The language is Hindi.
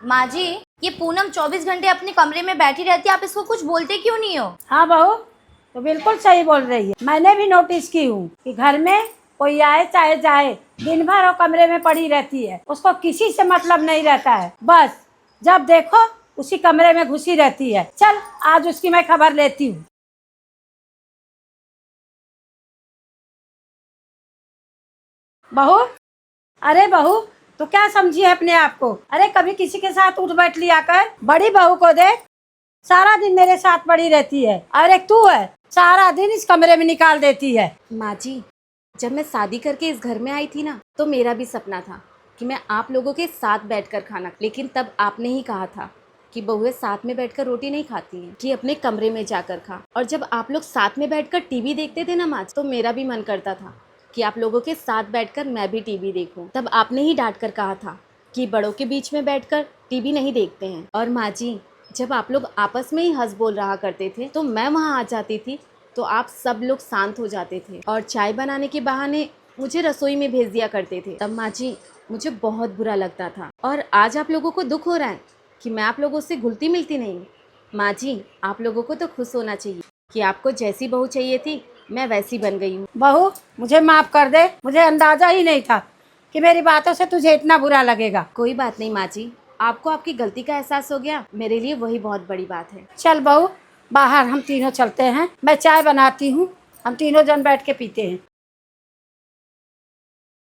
माँ जी, ये पूनम 24 घंटे अपने कमरे में बैठी रहती है, आप इसको कुछ बोलते क्यों नहीं हो? हाँ बहू, तो बिल्कुल सही बोल रही है। मैंने भी नोटिस की हूँ कि घर में कोई आए चाहे जाए, दिन भर वो कमरे में पड़ी रहती है। उसको किसी से मतलब नहीं रहता है, बस जब देखो उसी कमरे में घुसी रहती है। चल आज उसकी मैं खबर लेती हूँ। बहू, अरे बहू, तो क्या समझी है अपने आप को? अरे कभी किसी के साथ उठ बैठ लिया कर। बड़ी बहू को देख, सारा दिन मेरे साथ पड़ी रहती है, और एक तू है सारा दिन इस कमरे में निकाल देती है। माँ जी, जब मैं शादी करके इस घर में आई थी ना, तो मेरा भी सपना था कि मैं आप लोगों के साथ बैठकर खाना, लेकिन तब आपने ही कहा था कि बहुएं साथ में बैठकर रोटी नहीं खाती हैं, कि अपने कमरे में जाकर खा। और जब आप लोग साथ में बैठकर टीवी देखते थे ना माँ, तो मेरा भी मन करता था कि आप लोगों के साथ बैठकर मैं भी टीवी देखूं। तब आपने ही डांट कर कहा था कि बड़ों के बीच में बैठकर टीवी नहीं देखते हैं। और माँ जी, जब आप लोग आपस में ही हंस बोल रहा करते थे, तो मैं वहाँ आ जाती थी, तो आप सब लोग शांत हो जाते थे और चाय बनाने के बहाने मुझे रसोई में भेज दिया करते थे। तब माँ जी, मुझे बहुत बुरा लगता था। और आज आप लोगों को दुख हो रहा है कि मैं आप लोगों से घुलती मिलती नहीं। माँ जी, आप लोगों को तो खुश होना चाहिए कि आपको जैसी बहू चाहिए थी, मैं वैसी बन गई हूँ। बहू, मुझे माफ कर दे, मुझे अंदाजा ही नहीं था कि मेरी बातों से तुझे इतना बुरा लगेगा। कोई बात नहीं माँ जी, आपको आपकी गलती का एहसास हो गया, मेरे लिए वही बहुत बड़ी बात है। चल बहू, बाहर हम तीनों चलते हैं, मैं चाय बनाती हूँ, हम तीनों जन बैठ के पीते हैं।